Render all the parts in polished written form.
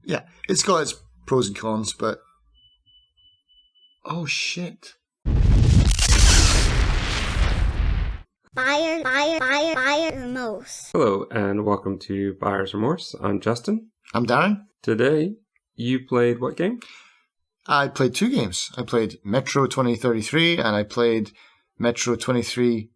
Yeah, it's got its pros and cons, but... Oh, shit. Buyer's Remorse. Hello, and welcome to Buyer's Remorse. I'm Justin. I'm Darren. Today, you played what game? I played two games. I played Metro 2033, and I played Metro 2033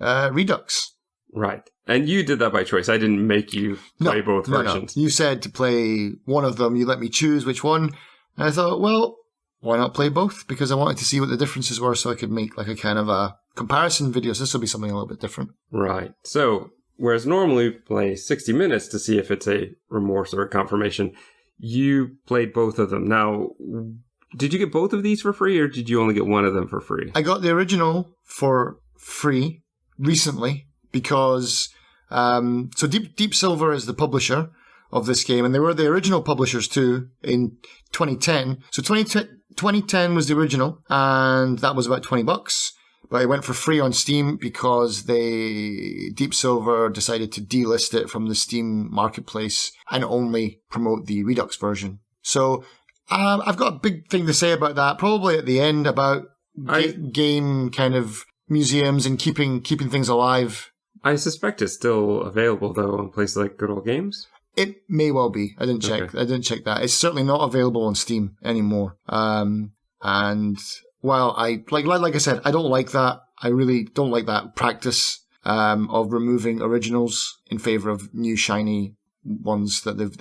Redux. Right. And you did that by choice. I didn't make you play both versions. No. You said to play one of them. You let me choose which one. And I thought, well, why not play both? Because I wanted to see what the differences were so I could make like a kind of a comparison video. So this will be something a little bit different. Right. So, whereas normally we play 60 minutes to see if it's a remorse or a confirmation, you played both of them. Now, did you get both of these for free or did you only get one of them for free? I got the original for free recently because so Deep Silver is the publisher of this game, and they were the original publishers too in 2010. So 2010 was the original, and that was about $20. But it went for free on Steam because Deep Silver decided to delist it from the Steam marketplace and only promote the Redux version. So I've got a big thing to say about that, probably at the end, about game kind of museums and keeping things alive. I suspect it's still available, though, on places like Good Old Games. It may well be. I didn't check. Okay. I didn't check that. It's certainly not available on Steam anymore. And while like I said, I don't like that. I really don't like that practice of removing originals in favor of new shiny ones that they've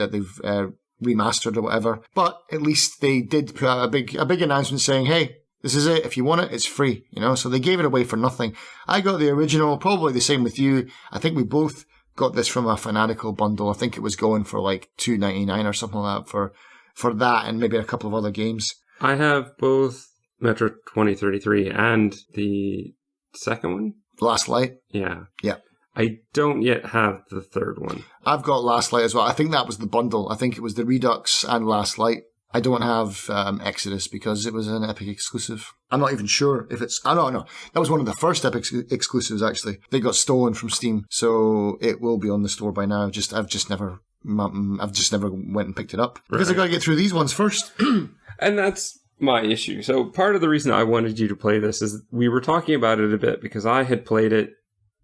remastered or whatever. But at least they did put out a big announcement saying, "Hey, this is it. If you want it, it's free." You know, so they gave it away for nothing. I got the original, probably the same with you. I think we both got this from a Fanatical bundle. I think it was going for like $2.99 or something like that for that and maybe a couple of other games. I have both Metro 2033 and the second one. Last Light. Yeah. Yeah. I don't yet have the third one. I've got Last Light as well. I think that was the bundle. I think it was the Redux and Last Light. I don't have Exodus because it was an Epic exclusive. I'm not even sure if it's... Oh, no. That was one of the first Epic exclusives, actually. They got stolen from Steam, so it will be on the store by now. I've just never went and picked it up. Because I've got to get through these ones first. And that's my issue. So part of the reason I wanted you to play this is we were talking about it a bit because I had played it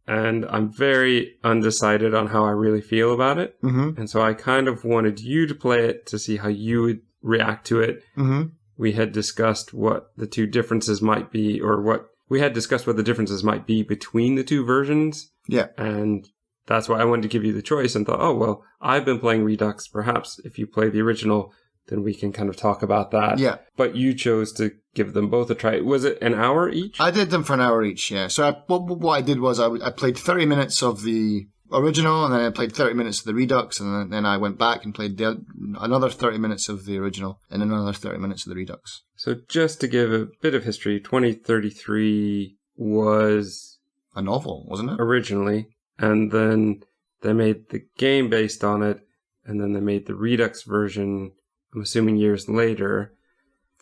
and I'm very undecided on how I really feel about it. Mm-hmm. And so I kind of wanted you to play it to see how you would react to it. Mm-hmm. We had discussed what the two differences might be, or what the differences might be between the two versions. Yeah. And that's why I wanted to give you the choice and thought, oh, well, I've been playing Redux. Perhaps if you play the original, then we can kind of talk about that. Yeah. But you chose to give them both a try. Was it an hour each? I did them for an hour each, yeah. So what I did was I played 30 minutes of the original, and then I played 30 minutes of the Redux, and then I went back and played another 30 minutes of the original, and another 30 minutes of the Redux. So just to give a bit of history, 2033 was... a novel, wasn't it? Originally, and then they made the game based on it, and then they made the Redux version, I'm assuming years later.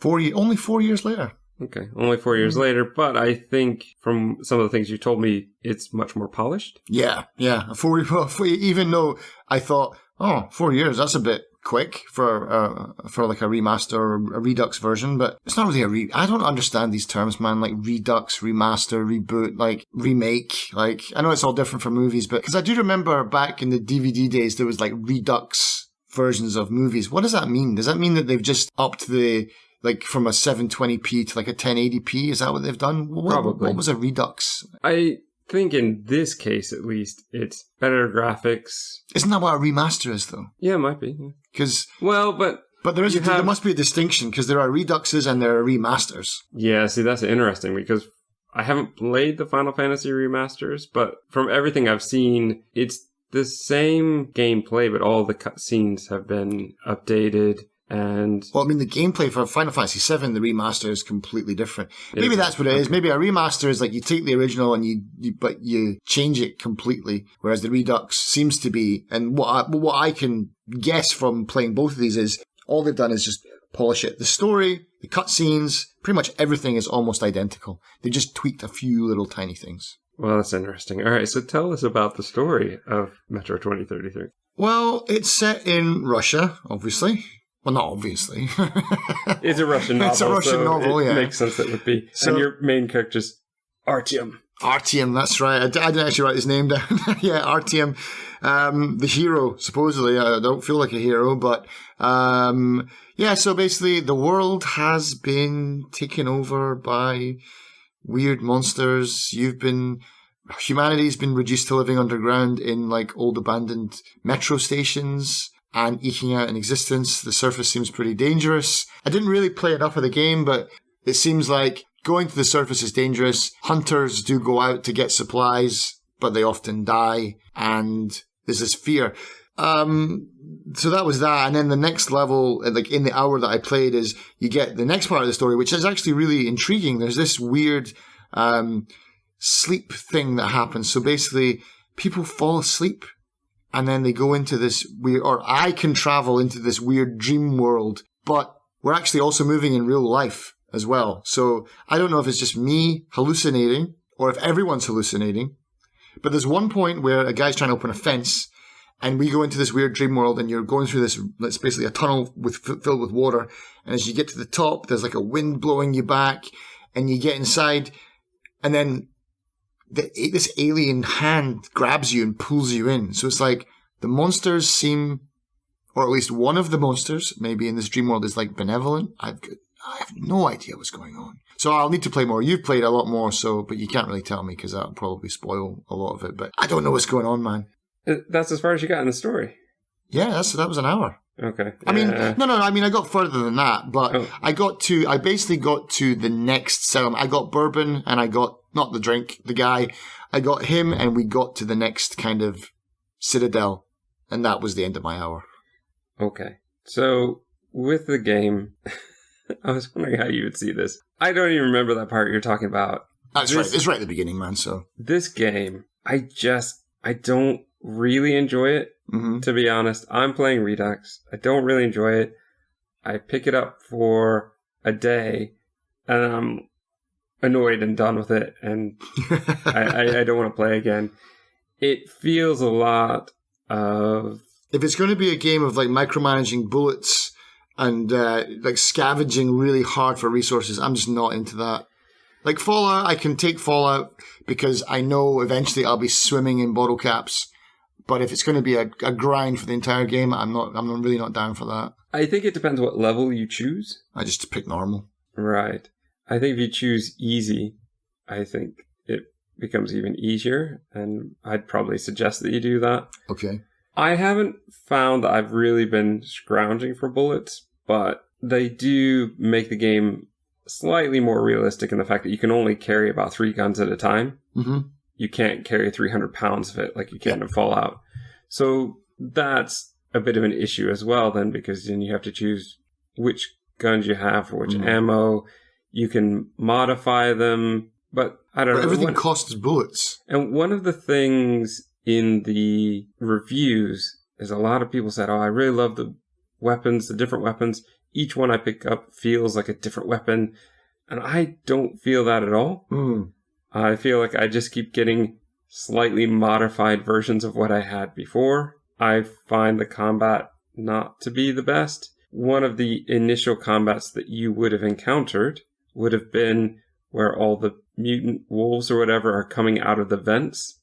Only 4 years later. Okay, only 4 years later, but I think from some of the things you told me, it's much more polished. Yeah. Even though I thought, 4 years, that's a bit quick for like a remaster or a Redux version, but it's not really I don't understand these terms, man, like Redux, remaster, reboot, like remake. Like, I know it's all different for movies, but because I do remember back in the DVD days, there was like Redux versions of movies. What does that mean? Does that mean that they've just upped the... like from a 720p to like a 1080p? Is that what they've done? Probably. What was a Redux? I think in this case, at least, it's better graphics. Isn't that what a remaster is, though? Yeah, it might be. Because... well, but there must be a distinction, because there are Reduxes and there are remasters. Yeah, see, that's interesting, because I haven't played the Final Fantasy remasters, but from everything I've seen, it's the same gameplay, but all the cutscenes have been updated. And well, I mean, the gameplay for Final Fantasy VII, the remaster is completely different. Maybe that's what it is. Maybe a remaster is like you take the original and you change it completely, whereas the Redux seems to be. And what I can guess from playing both of these is all they've done is just polish it. The story, the cutscenes, pretty much everything is almost identical. They just tweaked a few little tiny things. Well, that's interesting. All right, so tell us about the story of Metro 2033. Well, it's set in Russia, obviously. Well, not obviously. It's a Russian novel. It's a Russian novel, it yeah. makes sense that it would be. So, and your main character's Artyom. Artyom, that's right. I didn't actually write his name down. Yeah, Artyom. The hero, supposedly. I don't feel like a hero, but yeah, so basically the world has been taken over by weird monsters. Humanity's been reduced to living underground in like old abandoned metro stations and eking out an existence. The surface seems pretty dangerous. I didn't really play enough of the game, but it seems like going to the surface is dangerous. Hunters do go out to get supplies, but they often die, and there's this fear. So that was that. And then the next level, like in the hour that I played, is you get the next part of the story, which is actually really intriguing. There's this weird sleep thing that happens. So basically, people fall asleep and then they go into this weird, or I can travel into this weird dream world, but we're actually also moving in real life as well. So I don't know if it's just me hallucinating or if everyone's hallucinating, but there's one point where a guy's trying to open a fence and we go into this weird dream world and you're going through this, it's basically a tunnel filled with water. And as you get to the top, there's like a wind blowing you back and you get inside and then this alien hand grabs you and pulls you in. So it's like the monsters seem, or at least one of the monsters, maybe in this dream world, is like benevolent. I have no idea what's going on. So I'll need to play more. You've played a lot more, but you can't really tell me because that'll probably spoil a lot of it. But I don't know what's going on, man. That's as far as you got in the story? Yeah, that was an hour. Okay. I mean, no. I mean, I got further than that, but I basically got to the next settlement. I got Bourbon and I got, not the drink, the guy. I got him and we got to the next kind of citadel. And that was the end of my hour. Okay. So with the game, I was wondering how you would see this. I don't even remember that part you're talking about. That's right. It's right at the beginning, man. So this game, I don't really enjoy it. Mm-hmm. To be honest, I'm playing Redux. I don't really enjoy it. I pick it up for a day and I'm annoyed and done with it. And I don't want to play again. It feels a lot of... If it's going to be a game of like micromanaging bullets and like scavenging really hard for resources, I'm just not into that. Like Fallout, I can take Fallout because I know eventually I'll be swimming in bottle caps. But if it's going to be a grind for the entire game, I'm really not down for that. I think it depends what level you choose. I just pick normal. Right. I think if you choose easy, I think it becomes even easier. And I'd probably suggest that you do that. Okay. I haven't found that I've really been scrounging for bullets, but they do make the game slightly more realistic in the fact that you can only carry about 3 guns at a time. Mm-hmm. You can't carry 300 pounds of it like you can in Fallout. So that's a bit of an issue as well then, because then you have to choose which guns you have for which ammo. You can modify them, but I don't know. Everything costs bullets. And one of the things in the reviews is a lot of people said, oh, I really love the weapons, the different weapons. Each one I pick up feels like a different weapon. And I don't feel that at all. Mm. I feel like I just keep getting slightly modified versions of what I had before. I find the combat not to be the best. One of the initial combats that you would have encountered would have been where all the mutant wolves or whatever are coming out of the vents.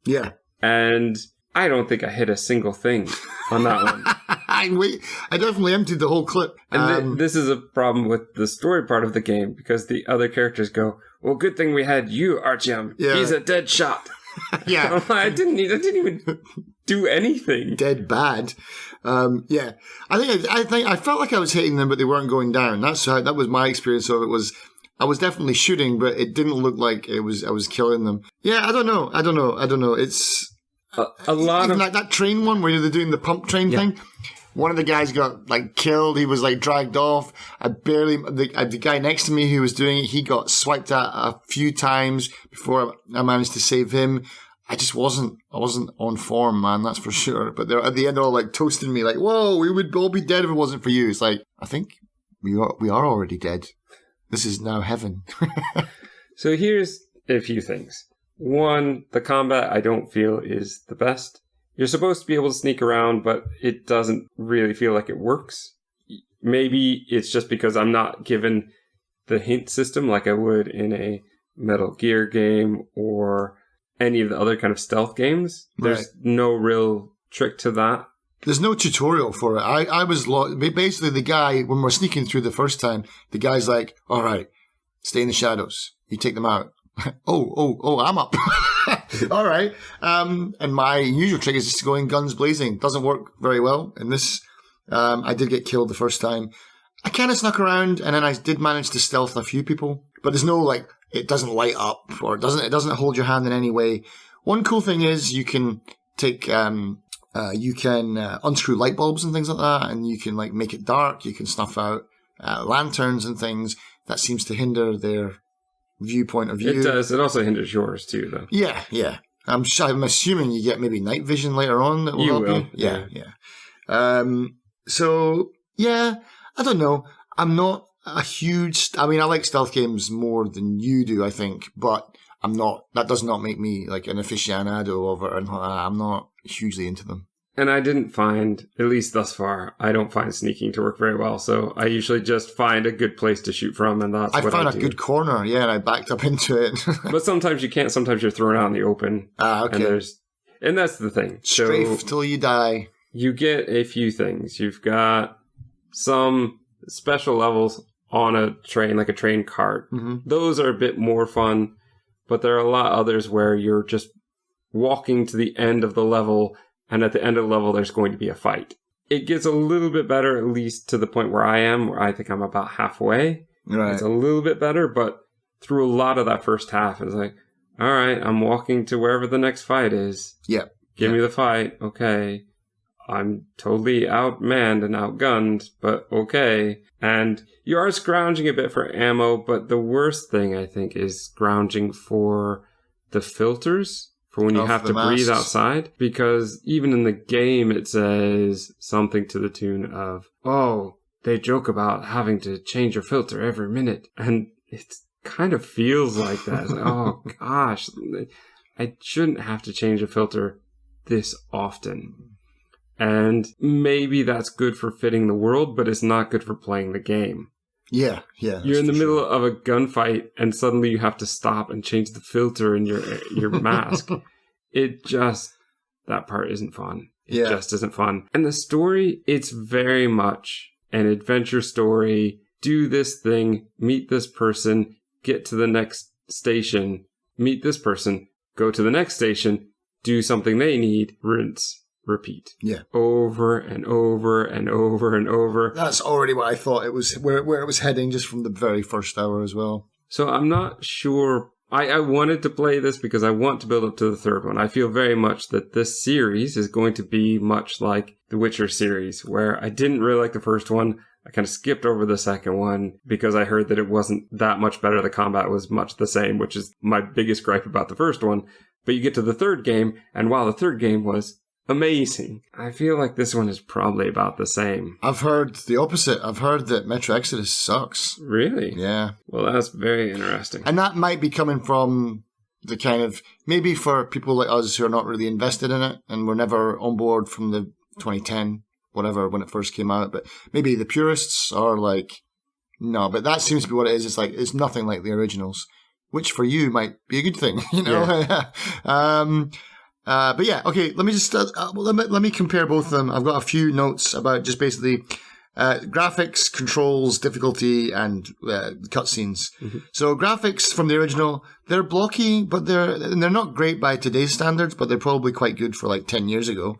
Yeah. And I don't think I hit a single thing on that one. I definitely emptied the whole clip. And this is a problem with the story part of the game, because the other characters go, well, good thing we had you, Artyom. Yeah. He's a dead shot. Yeah. I didn't even do anything. Dead bad. Yeah. I felt like I was hitting them, but they weren't going down. That was my experience of it. I was definitely shooting, but it didn't look like I was killing them. Yeah, I don't know. It's a lot of like that train one where they're doing the pump train thing. One of the guys got like killed. He was like dragged off. The guy next to me who was doing it, he got swiped at a few times before I managed to save him. I wasn't on form, man. That's for sure. But at the end, they're all like toasting me, like, "Whoa, we would all be dead if it wasn't for you." It's like, I think we are already dead. This is now heaven. So here's a few things. One, the combat I don't feel is the best. You're supposed to be able to sneak around, but it doesn't really feel like it works. Maybe it's just because I'm not given the hint system like I would in a Metal Gear game or any of the other kind of stealth games. There's no real trick to that. There's no tutorial for it. I was basically the guy, when we're sneaking through the first time, the guy's like, all right, stay in the shadows. You take them out. oh, I'm up. All right. And my usual trick is just to go in guns blazing. Doesn't work very well in this. I did get killed the first time. I kind of snuck around, and then I did manage to stealth a few people. But there's no, like, it doesn't light up, or it doesn't hold your hand in any way. One cool thing is you can take, unscrew light bulbs and things like that, and you can, like, make it dark. You can snuff out lanterns and things. That seems to hinder their viewpoint of view. It does. It also hinders yours, too, though. Yeah. I'm assuming you get maybe night vision later on that will help you. Yeah. So, yeah, I don't know. I'm not a huge... I mean, I like stealth games more than you do, I think, but I'm not... That does not make me, like, an aficionado of it, and I'm not hugely into them. And I didn't find, at least thus far, I don't find sneaking to work very well, so I usually just find a good place to shoot from, and that's what I do. I found a good corner, yeah, and I backed up into it. But sometimes you can't. Sometimes you're thrown out in the open. Okay. And that's the thing. Strafe till you die. You get a few things. You've got some special levels on a train, like a train cart. Mm-hmm. Those are a bit more fun, but there are a lot of others where you're just walking to the end of the level, and at the end of the level, there's going to be a fight. It gets a little bit better, at least to the point where I am, where I think I'm about halfway. Right. It's a little bit better, but through a lot of that first half, it's like, all right, I'm walking to wherever the next fight is. Yep. Give me the fight. Okay. I'm totally outmanned and outgunned, but okay. And you are scrounging a bit for ammo, but the worst thing, I think, is scrounging for the filters for when you have to breathe outside. Because even in the game, it says something to the tune of, oh, they joke about having to change your filter every minute. And it kind of feels like that. It's like, oh, gosh, I shouldn't have to change a filter this often. And maybe that's good for fitting the world, but it's not good for playing the game. Yeah. You're in the middle of a gunfight, and suddenly you have to stop and change the filter in your mask. That part isn't fun. It just isn't fun. And the story, it's very much an adventure story. Do this thing, meet this person, get to the next station, meet this person, go to the next station, do something they need, rinse. Repeat. Yeah. Over and over and over and over. That's already what I thought it was, where it was heading just from the very first hour as well. So I'm not sure. I wanted to play this because I want to build up to the third one. I feel very much that this series is going to be much like the Witcher series, where I didn't really like the first one. I kind of skipped over the second one because I heard that it wasn't that much better. The combat was much the same, which is my biggest gripe about the first one. But you get to the third game, and while the third game was amazing, I feel like this one is probably about the same. I've heard the opposite. I've heard that Metro Exodus sucks. Really? Yeah. Well, that's very interesting. And that might be coming from the kind of, maybe for people like us who are not really invested in it and were never on board from the 2010, whatever, when it first came out. But maybe the purists are like, no, but that seems to be what it is. It's like, it's nothing like the originals, which for you might be a good thing, you know? Yeah. But yeah, okay, let me just, let me compare both of them. I've got a few notes about just basically graphics, controls, difficulty, and cutscenes. Mm-hmm. So graphics from the original, they're blocky, but they're not great by today's standards, but they're probably quite good for like 10 years ago.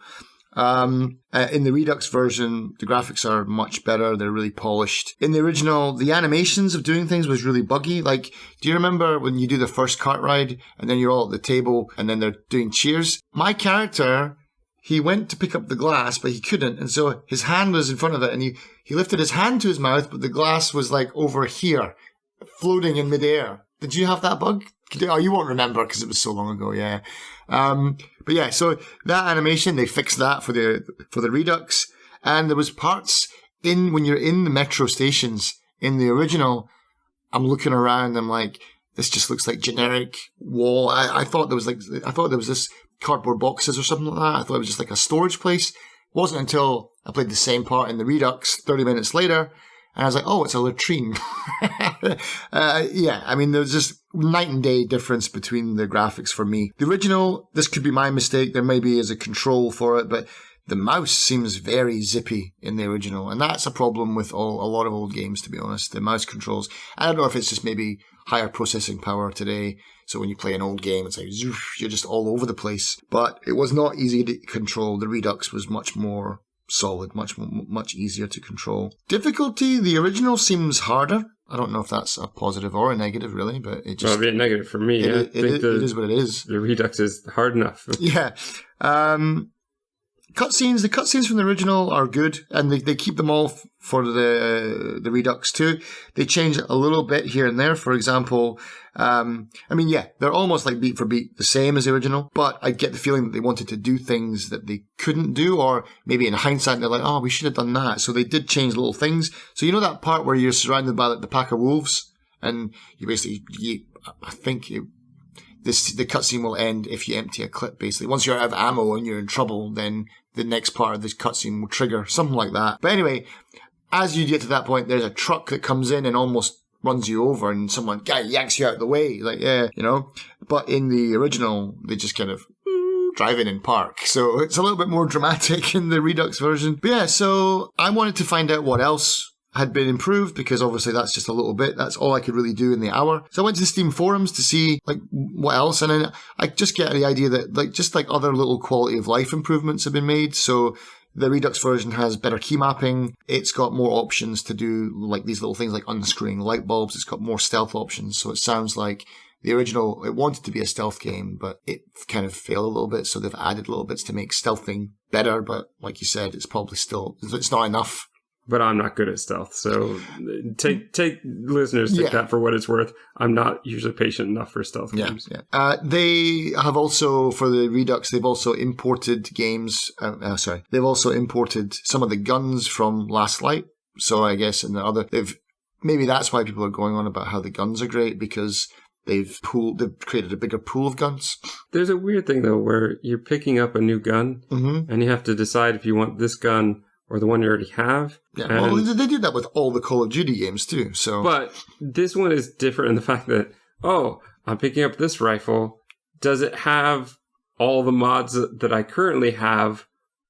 In the Redux version, the graphics are much better. They're really polished. In the original, the animations of doing things was really buggy. Like, do you remember when you do the first cart ride and then you're all at the table and then they're doing cheers? My character, he went to pick up the glass, but he couldn't. And so his hand was in front of it and he lifted his hand to his mouth, but the glass was like over here, floating in midair. Did you have that bug? Oh, you won't remember because it was so long ago, yeah. But yeah, so that animation, they fixed that for the Redux. And there was parts when you're in the metro stations in the original, I'm looking around, I'm like, this just looks like generic wall. I thought there was this cardboard boxes or something like that. I thought it was just like a storage place. It wasn't until I played the same part in the Redux 30 minutes later, and I was like, oh, it's a latrine. Yeah, I mean, there's just night and day difference between the graphics for me. The original, this could be my mistake. There maybe is a control for it, but the mouse seems very zippy in the original, and that's a problem with a lot of old games, to be honest. The mouse controls. I don't know if it's just maybe higher processing power today, so when you play an old game, it's like you're just all over the place. But it was not easy to control. The Redux was much more solid, much easier to control. Difficulty, the original seems harder. I don't know if that's a positive or a negative, really, but it just... Well, it'd be a negative for me. It is what it is. The Redux is hard enough. Yeah. Cutscenes, the cutscenes from the original are good, and they keep them all for the Redux too. They change a little bit here and there. For example, they're almost like beat for beat the same as the original, but I get the feeling that they wanted to do things that they couldn't do, or maybe in hindsight they're like, oh, we should have done that. So they did change little things. So you know that part where you're surrounded by the pack of wolves, and you basically, the cutscene will end if you empty a clip, basically. Once you're out of ammo and you're in trouble, then the next part of this cutscene will trigger, something like that. But anyway, as you get to that point, there's a truck that comes in and almost runs you over, and someone yanks you out of the way. Like, yeah, you know. But in the original, they just kind of drive in and park. So it's a little bit more dramatic in the Redux version. But yeah, so I wanted to find out what else had been improved, because obviously that's just a little bit. That's all I could really do in the hour. So I went to the Steam forums to see like what else, and then I just get the idea that just other little quality of life improvements have been made. So the Redux version has better key mapping. It's got more options to do like these little things like unscrewing light bulbs. It's got more stealth options. So it sounds like the original, it wanted to be a stealth game, but it kind of failed a little bit. So they've added little bits to make stealthing better. But like you said, it's not enough. But I'm not good at stealth, so take listeners, take that for what it's worth. I'm not usually patient enough for stealth games. Yeah. They have also, for the Redux, they've also imported games. They've also imported some of the guns from Last Light. So I guess maybe that's why people are going on about how the guns are great, because they've created a bigger pool of guns. There's a weird thing though, where you're picking up a new gun, and you have to decide if you want this gun or the one you already have. Yeah, well, they do that with all the Call of Duty games too. So, but this one is different in the fact that, I'm picking up this rifle. Does it have all the mods that I currently have,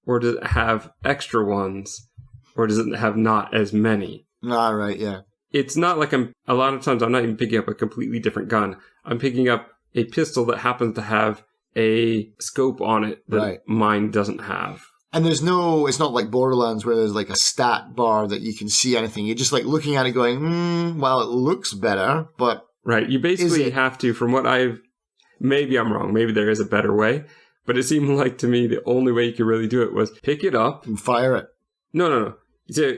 or does it have extra ones, or does it have not as many? Ah, right, yeah. It's not like a lot of times I'm not even picking up a completely different gun. I'm picking up a pistol that happens to have a scope on it that mine doesn't have. And it's not like Borderlands where there's like a stat bar that you can see anything. You're just like looking at it going, well, it looks better, but... Right, you basically have to, from what maybe I'm wrong, maybe there is a better way, but it seemed like to me the only way you could really do it was pick it up. And fire it. No. So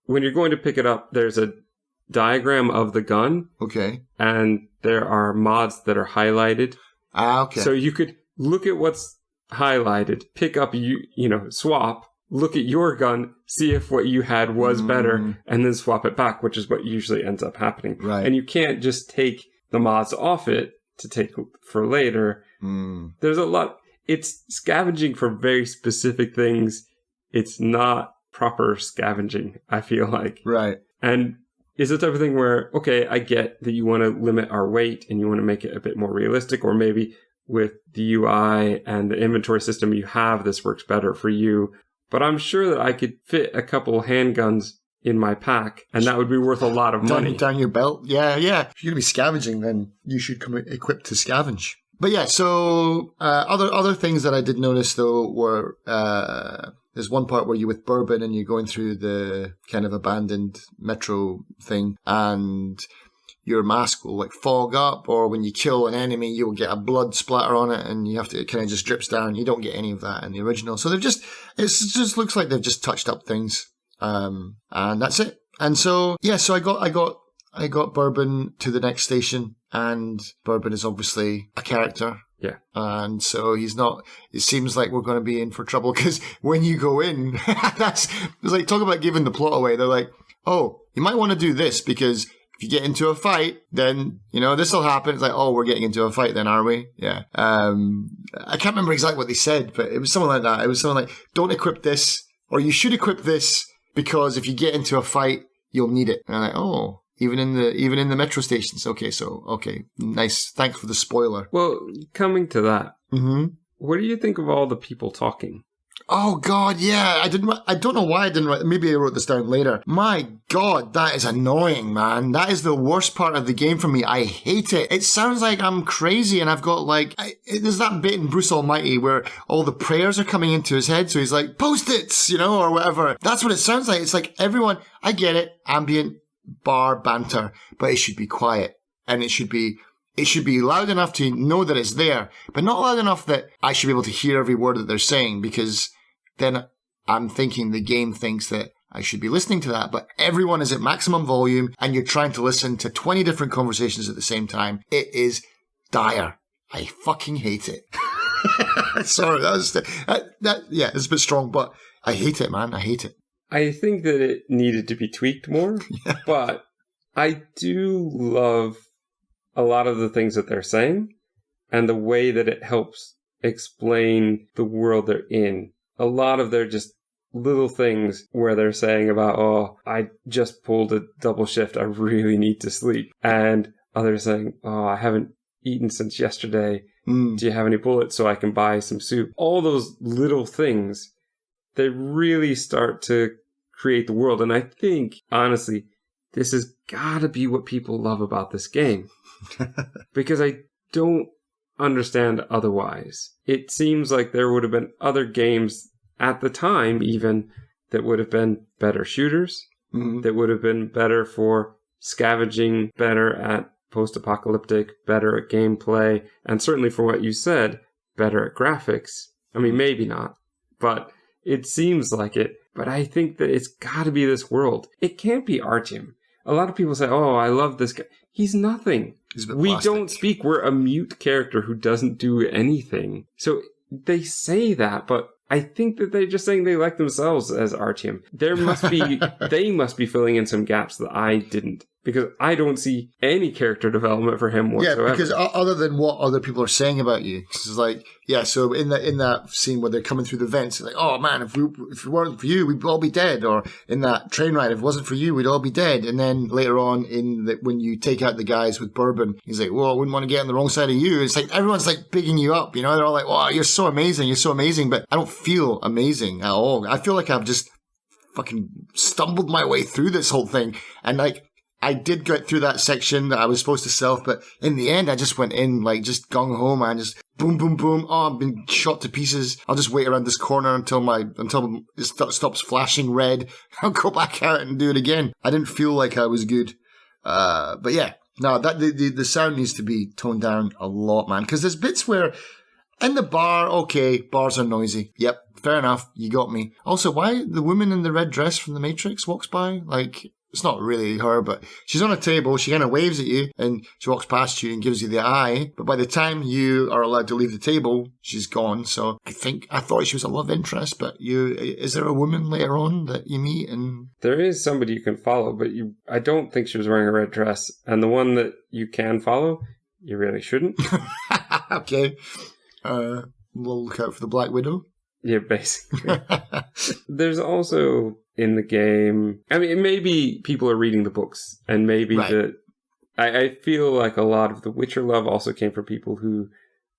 when you're going to pick it up, there's a diagram of the gun. Okay. And there are mods that are highlighted. Ah, okay. So you could look at what's highlighted, pick up, swap, look at your gun, see if what you had was better, and then swap it back, which is what usually ends up happening. Right. And you can't just take the mods off it to take for later. There's a lot. It's scavenging for very specific things. It's not proper scavenging, I feel like. Right. And it's the type of thing where, okay, I get that you want to limit our weight and you want to make it a bit more realistic, or maybe with the UI and the inventory system you have, this works better for you. But I'm sure that I could fit a couple handguns in my pack, and that would be worth a lot of money. Down your belt? Yeah. If you're going to be scavenging, then you should come equipped to scavenge. But yeah, so other things that I did notice, though, were there's one part where you're with Bourbon and you're going through the kind of abandoned metro thing, and your mask will like fog up, or when you kill an enemy, you'll get a blood splatter on it, and it kind of just drips down. You don't get any of that in the original. So it just looks like they've just touched up things. And that's it. And so, yeah, so I got Bourbon to the next station, and Bourbon is obviously a character. Yeah. And so it seems like we're going to be in for trouble, because when you go in, it's like, talk about giving the plot away. They're like, oh, you might want to do this, because if if you get into a fight, then, this will happen. It's like, oh, we're getting into a fight then, are we? Yeah. I can't remember exactly what they said, but it was something like that. It was something like, don't equip this, or you should equip this, because if you get into a fight, you'll need it. And I'm like, oh, even in the metro stations. Okay, nice. Thanks for the spoiler. Well, coming to that, what do you think of all the people talking? Oh God, yeah. I don't know why I didn't write. Maybe I wrote this down later. My God, that is annoying, man. That is the worst part of the game for me. I hate it. It sounds like I'm crazy, and I've got there's that bit in Bruce Almighty where all the prayers are coming into his head, so he's like Post-its, or whatever. That's what it sounds like. It's like everyone. I get it, ambient bar banter, but it should be quiet, and it should be loud enough to know that it's there, but not loud enough that I should be able to hear every word that they're saying, because then I'm thinking the game thinks that I should be listening to that. But everyone is at maximum volume, and you're trying to listen to 20 different conversations at the same time. It is dire. I fucking hate it. Sorry, it's a bit strong, but I hate it, man. I hate it. I think that it needed to be tweaked more, but I do love a lot of the things that they're saying and the way that it helps explain the world they're in. A lot of their just little things where they're saying about, oh, I just pulled a double shift, I really need to sleep. And others saying, oh, I haven't eaten since yesterday. Do you have any bullets so I can buy some soup? All those little things, they really start to create the world. And I think, honestly, this has got to be what people love about this game. Because I don't understand otherwise. It seems like there would have been other games at the time even that would have been better shooters, that would have been better for scavenging, better at post-apocalyptic, better at gameplay, and certainly for what you said, better at graphics. I mean, maybe not, but it seems like it. But I think that it's got to be this world. It can't be Artyom. A lot of people say, oh, I love this guy. He's nothing. We don't speak. We're a mute character who doesn't do anything. So they say that, but I think that they're just saying they like themselves as Artyom. They must be filling in some gaps that I didn't. Because I don't see any character development for him whatsoever. Yeah, because other than what other people are saying about you, it's like, so in that scene where they're coming through the vents, it's like, oh man, if it weren't for you, we'd all be dead. Or in that train ride, if it wasn't for you, we'd all be dead. And then later on, when you take out the guys with bourbon, he's like, well, I wouldn't want to get on the wrong side of you. It's like everyone's like bigging you up, they're all like, wow, you're so amazing, but I don't feel amazing at all. I feel like I've just fucking stumbled my way through this whole thing, and like, I did get through that section that I was supposed to self, but in the end, I just went in like just gung-ho, man. Just boom, boom, boom. Oh, I've been shot to pieces. I'll just wait around this corner until it stops flashing red. I'll go back out and do it again. I didn't feel like I was good. But yeah, no, the sound needs to be toned down a lot, man. Because there's bits where in the bar, okay, bars are noisy. Yep, fair enough. You got me. Also, why the woman in the red dress from The Matrix walks by? Like, it's not really her, but she's on a table. She kind of waves at you, and she walks past you and gives you the eye. But by the time you are allowed to leave the table, she's gone. So I thought she was a love interest. But is there a woman later on that you meet? And there is somebody you can follow, but I don't think she was wearing a red dress. And the one that you can follow, you really shouldn't. Okay, we'll look out for the Black Widow. Yeah, basically. There's also in the game, I mean, maybe people are reading the books, and maybe I feel like a lot of the Witcher love also came from people who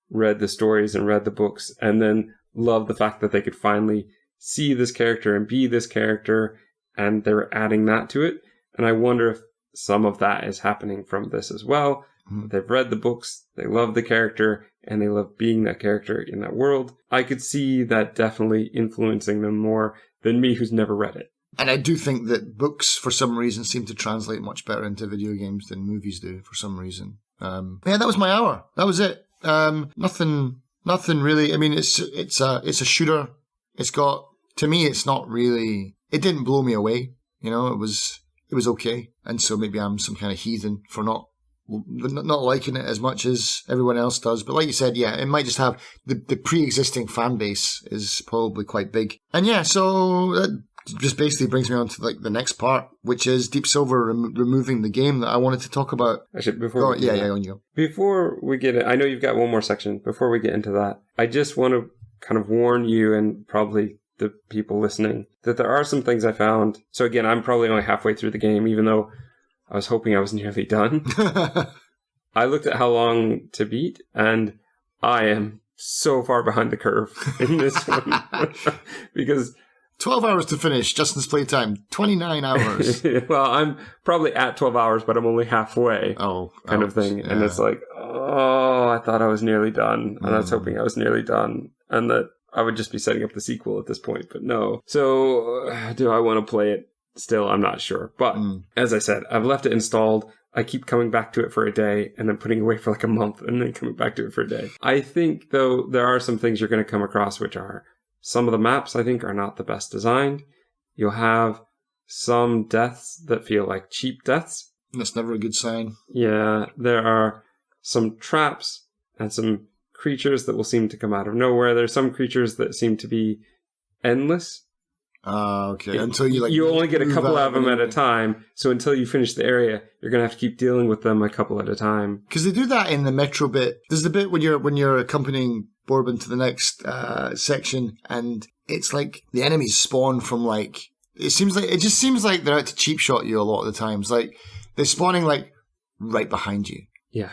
read the stories and read the books, and then loved the fact that they could finally see this character and be this character, and they were adding that to it. And I wonder if some of that is happening from this as well. They've read the books, they love the character, and they love being that character in that world. I could see that definitely influencing them more than me, who's never read it. And I do think that books, for some reason, seem to translate much better into video games than movies do, for some reason. That was my hour. That was it. Nothing really. I mean, it's a shooter. It's got, to me, it's not really, it didn't blow me away. It was okay. And so maybe I'm some kind of heathen for not liking it as much as everyone else does. But like you said, yeah, it might just have the pre-existing fan base is probably quite big. And yeah, so that just basically brings me on to like the next part, which is Deep Silver removing the game that I wanted to talk about. Actually, before on you go. Before we get it, I know you've got one more section. Before we get into that, I just want to kind of warn you and probably the people listening that there are some things I found. So again, I'm probably only halfway through the game, even though I was hoping I was nearly done. I looked at how long to beat, and I am so far behind the curve in this one. Because 12 hours to finish, Justin's playtime, 29 hours. Well, I'm probably at 12 hours, but I'm only halfway. Kind of thing. Yeah. And it's like, I thought I was nearly done. And I was hoping I was nearly done. And that I would just be setting up the sequel at this point, but no. So, do I want to play it still? I'm not sure. But, as I said, I've left it installed. I keep coming back to it for a day and then putting it away for like a month and then coming back to it for a day. I think, though, there are some things you're going to come across which are, some of the maps, I think, are not the best designed. You'll have some deaths that feel like cheap deaths. That's never a good sign. Yeah, there are some traps and some creatures that will seem to come out of nowhere. There's some creatures that seem to be endless. Okay. Until you only get a couple of them at a time. So until you finish the area, you're going to have to keep dealing with them a couple at a time. Because they do that in the metro bit. There's the bit when you're accompanying Bourbon to the next section, and it's like the enemies spawn from like it just seems like they're out to cheap shot you a lot of the times. Like they're spawning like right behind you. Yeah.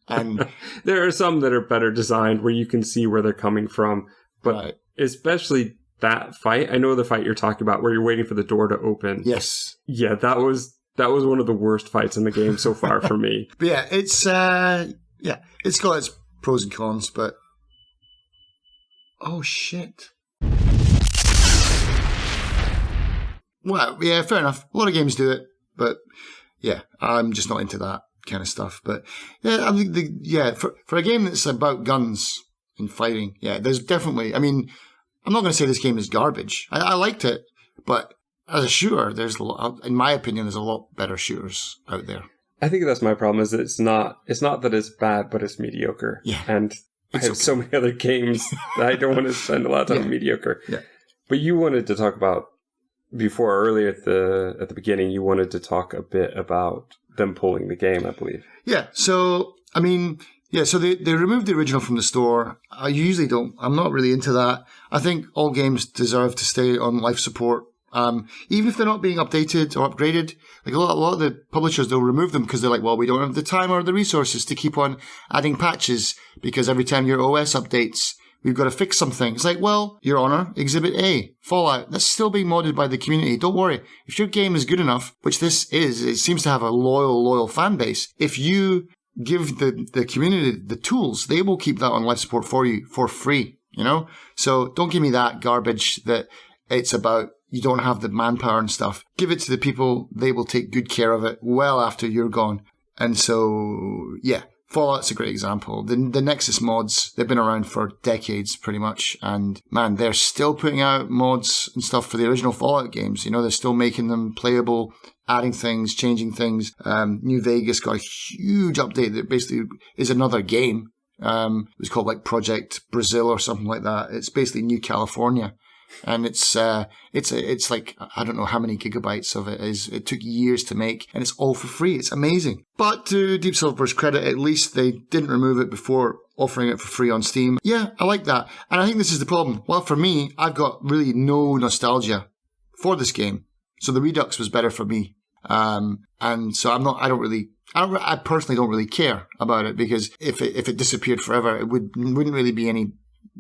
And there are some that are better designed where you can see where they're coming from, but especially that fight. I know the fight you're talking about where you're waiting for the door to open. Yes. Yeah, that was one of the worst fights in the game so far for me. But yeah, it's got its pros and cons, but oh shit. Well, yeah, fair enough. A lot of games do it, but yeah, I'm just not into that kind of stuff. But yeah, I think for a game that's about guns and fighting, yeah, there's definitely. I mean, I'm not going to say this game is garbage. I liked it, but as a shooter, in my opinion, there's a lot better shooters out there. I think that's my problem. Is that it's not that it's bad, but it's mediocre. Yeah, and I have so many other games that I don't want to spend a lot of time on mediocre. Yeah, but you wanted to talk about earlier at the beginning. You wanted to talk a bit about them pulling the game, I believe. Yeah. So I mean. Yeah, so they removed the original from the store. I usually don't. I'm not really into that. I think all games deserve to stay on life support, even if they're not being updated or upgraded. Like a lot of the publishers, they'll remove them because they're like, well, we don't have the time or the resources to keep on adding patches because every time your OS updates, we've got to fix something. It's like, well, Your Honor, Exhibit A, Fallout, that's still being modded by the community. Don't worry. If your game is good enough, which this is, it seems to have a loyal fan base. If you give the community the tools, they will keep that on life support for you for free, you know? So don't give me that garbage that it's about you don't have the manpower and stuff. Give it to the people. They will take good care of it well after you're gone. And so, yeah, Fallout's a great example. The Nexus mods, they've been around for decades pretty much. And man, they're still putting out mods and stuff for the original Fallout games. You know, they're still making them playable, adding things, changing things. New Vegas got a huge update that basically is another game. It was called like Project Brazil or something like that. It's basically New California. And it's like, I don't know how many gigabytes of it is. It took years to make, and it's all for free. It's amazing. But to Deep Silver's credit, at least they didn't remove it before offering it for free on Steam. Yeah, I like that. And I think this is the problem. Well, for me, I've got really no nostalgia for this game. So the Redux was better for me. And so I personally don't really care about it, because if it disappeared forever, it wouldn't really be any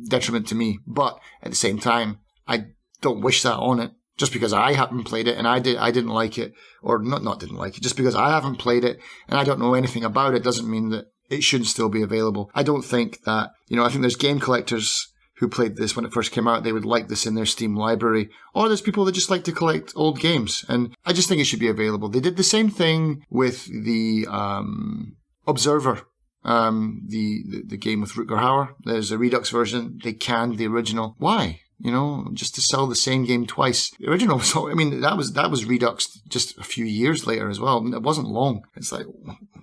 detriment to me. But at the same time, I don't wish that on it. Just because I haven't played it and I didn't like it, or not didn't like it, just because I haven't played it and I don't know anything about it doesn't mean that it shouldn't still be available. I don't think that, I think there's game collectors who played this when it first came out. They would like this in their Steam library, or there's people that just like to collect old games, and I just think it should be available. They did the same thing with the Observer, the game with Rutger Hauer. There's a Redux version. They canned the original. Why? Just to sell the same game twice. The original, that was Redux just a few years later as well. It wasn't long. It's like,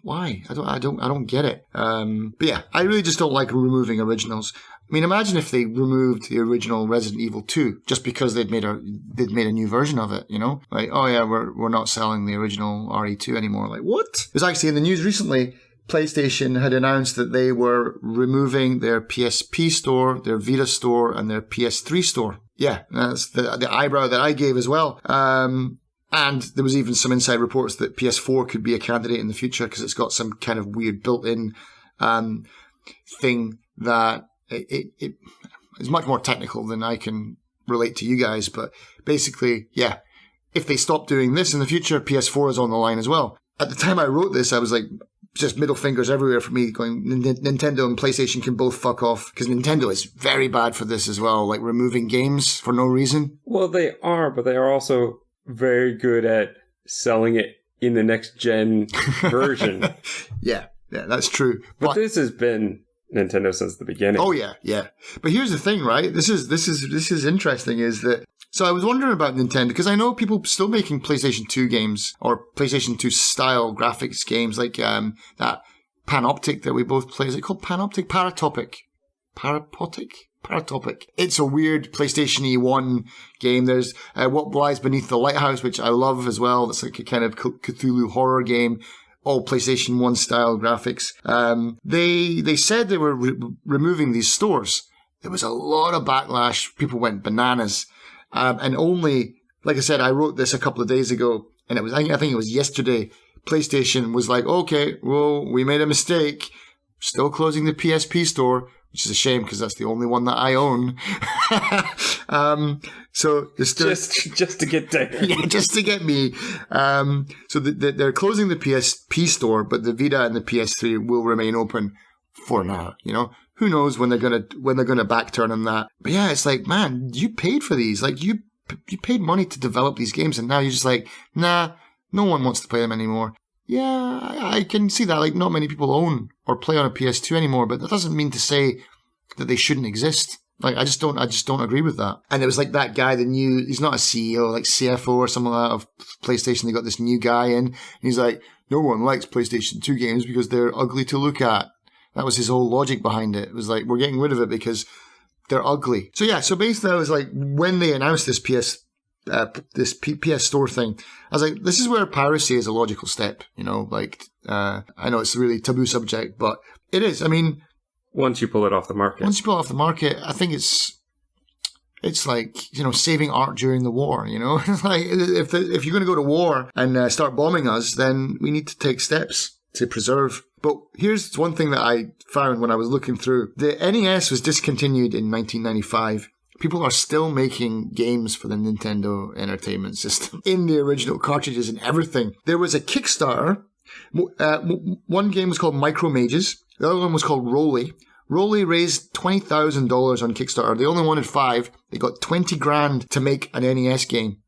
Why? I don't get it. But yeah, I really just don't like removing originals. I mean, imagine if they removed the original Resident Evil 2 just because they'd made a new version of it, you know? Like, oh yeah, we're not selling the original RE2 anymore. Like, what? It was actually in the news recently. PlayStation had announced that they were removing their PSP store, their Vita store, and their PS3 store. Yeah, that's the eyebrow that I gave as well. And there was even some inside reports that PS4 could be a candidate in the future because it's got some kind of weird built-in thing that it is much more technical than I can relate to you guys. But basically, yeah, if they stop doing this in the future, PS4 is on the line as well. At the time I wrote this, I was like, just middle fingers everywhere for me going, Nintendo and PlayStation can both fuck off, because Nintendo is very bad for this as well, like removing games for no reason. Well, they are, but they are also very good at selling it in the next gen version. Yeah, that's true. But this has been Nintendo since the beginning. Oh yeah. But here's the thing, right? This is interesting, is that, so I was wondering about Nintendo, because I know people still making PlayStation 2 games, or PlayStation 2 style graphics games, like that Panoptic that we both play. Is it called Panoptic? Paratopic. It's a weird PlayStation E1 game. There's What Lies Beneath the Lighthouse, which I love as well. That's like a kind of Cthulhu horror game. All PlayStation 1 style graphics. They said they were removing these stores. There was a lot of backlash. People went bananas. And only, like I said, I wrote this a couple of days ago, and I think it was yesterday, PlayStation was like, okay, well, we made a mistake. Still closing the PSP store, which is a shame because that's the only one that I own. So it's still just to get Darren. Yeah, just to get me. So they're closing the PSP store, but the Vita and the PS3 will remain open for now. You know, who knows when they're gonna backturn on that? But yeah, it's like, man, you paid for these. Like you paid money to develop these games, and now you're just like, nah, no one wants to play them anymore. Yeah, I can see that. Like, not many people own or play on a PS2 anymore, but that doesn't mean to say that they shouldn't exist. Like, I just don't agree with that. And it was like that guy, he's not a CEO, like CFO or something like that of PlayStation. They got this new guy in, and he's like, no one likes PlayStation 2 games because they're ugly to look at. That was his whole logic behind it. It was like, we're getting rid of it because they're ugly. So yeah, so basically I was like, when they announced this PS Store thing, I was like, this is where piracy is a logical step, you know, like, I know it's a really taboo subject, but it is. I mean, once you pull it off the market, I think it's like, you know, saving art during the war, you know, like if you're going to go to war and start bombing us, then we need to take steps to preserve. But here's one thing that I found when I was looking through. The NES was discontinued in 1995. People are still making games for the Nintendo Entertainment System in the original cartridges and everything. There was a Kickstarter. One game was called Micro Mages. The other one was called Roly. Roly raised $20,000 on Kickstarter. They only wanted 5. They got 20 grand to make an NES game.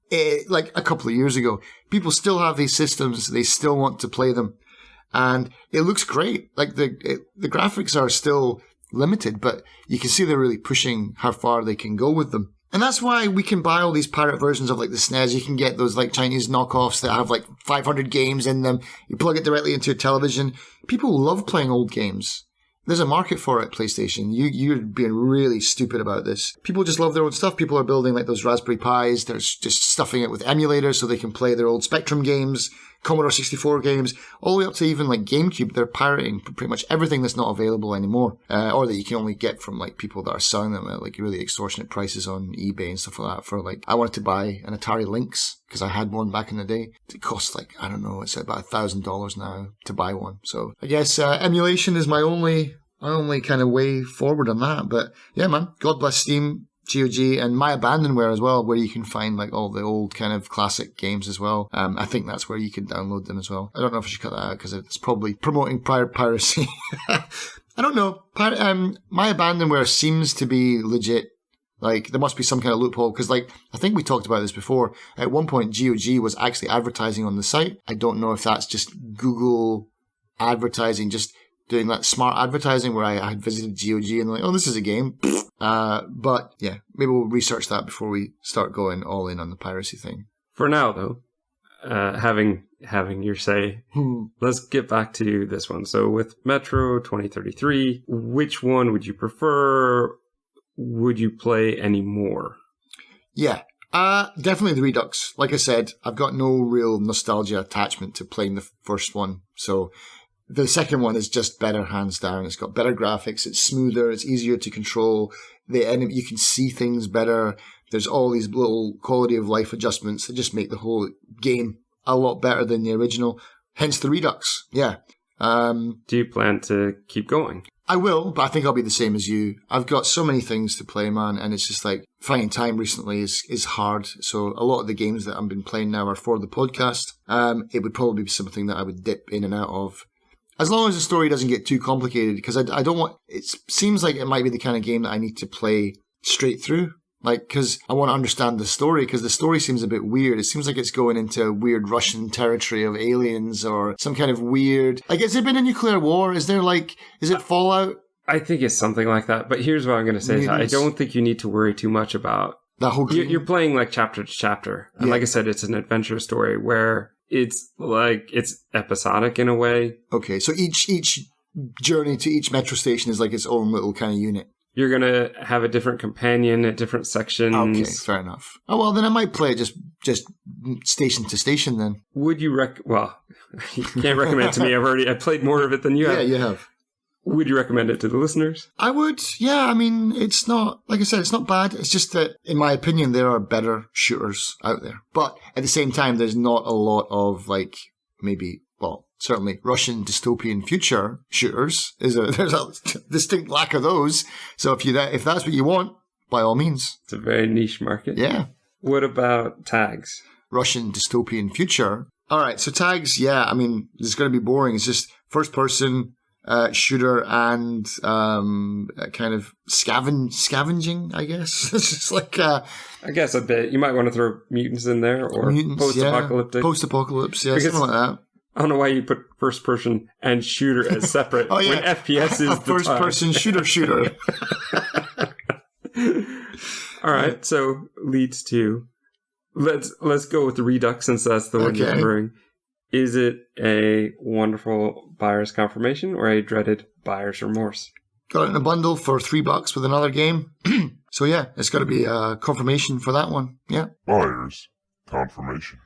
Like a couple of years ago. People still have these systems. They still want to play them. And it looks great. Like the graphics are still limited, but you can see they're really pushing how far they can go with them. And that's why we can buy all these pirate versions of like the SNES. You can get those like Chinese knockoffs that have like 500 games in them. You plug it directly into your television. People love playing old games. There's a market for it, PlayStation. You're being really stupid about this. People just love their own stuff. People are building like those Raspberry Pis. They're just stuffing it with emulators so they can play their old Spectrum games, Commodore 64 games, all the way up to even like GameCube. They're pirating pretty much everything that's not available anymore, or that you can only get from like people that are selling them at like really extortionate prices on eBay and stuff like that. For like, I wanted to buy an Atari Lynx because I had one back in the day. It costs like, I don't know, it's about $1,000 now to buy one. So I guess emulation is my only kind of way forward on that. But yeah, man, God bless Steam, GOG, and My Abandonware as well, where you can find like all the old kind of classic games as well. I think that's where you can download them as well. I don't know if I should cut that out because it's probably promoting piracy. I don't know. My Abandonware seems to be legit. Like, there must be some kind of loophole, because, like, I think we talked about this before. At one point, GOG was actually advertising on the site. I don't know if that's just Google advertising, just doing that smart advertising where I had visited GOG and like, oh, this is a game. But, yeah, maybe we'll research that before we start going all in on the piracy thing. For now, though, having your say, let's get back to this one. So with Metro 2033, which one would you prefer? Would you play any more? Yeah, definitely the Redux. Like I said, I've got no real nostalgia attachment to playing the first one. So the second one is just better, hands down. It's got better graphics. It's smoother. It's easier to control. The enemy, you can see things better. There's all these little quality of life adjustments that just make the whole game a lot better than the original. Hence the Redux. Yeah. Do you plan to keep going? I will, but I think I'll be the same as you. I've got so many things to play, man, and it's just like finding time recently is hard. So a lot of the games that I've been playing now are for the podcast. It would probably be something that I would dip in and out of. As long as the story doesn't get too complicated, because I don't want... It seems like it might be the kind of game that I need to play straight through. Like, because I want to understand the story, because the story seems a bit weird. It seems like it's going into weird Russian territory of aliens or some kind of weird... Like, has there been a nuclear war? Is it Fallout? I think it's something like that. But here's what I'm going to say. I don't think you need to worry too much about... That whole game? You're playing like chapter to chapter. And like I said, it's an adventure story where it's episodic in a way. Okay, so each journey to each metro station is like its own little kind of unit. You're going to have a different companion at different sections. Okay, fair enough. Oh, well, then I might play it just station to station then. Would you well, you can't recommend it to me. I played more of it than you have. Yeah, you have. Would you recommend it to the listeners? I would, yeah. I mean, it's not, like I said, it's not bad. It's just that, in my opinion, there are better shooters out there. But at the same time, there's not a lot of, like, maybe, well, certainly Russian dystopian future shooters. There's a distinct lack of those. So if that's what you want, by all means. It's a very niche market. Yeah. What about tags? Russian dystopian future. All right, so tags, yeah, I mean, it's going to be boring. It's just first person shooter and kind of scavenging, I guess. It's just like... I guess a bit. You might want to throw mutants in there or post-apocalyptic. Yeah. Post-apocalypse, yeah, something like that. I don't know why you put first person and shooter as separate when FPS is the first person shooter. All right, so leads to let's go with the Redux since that's the one you're covering. Is it a wonderful buyer's confirmation or a dreaded buyer's remorse? Got it in a bundle for $3 with another game. So yeah, it's got to be a confirmation for that one. Yeah. Buyer's confirmation.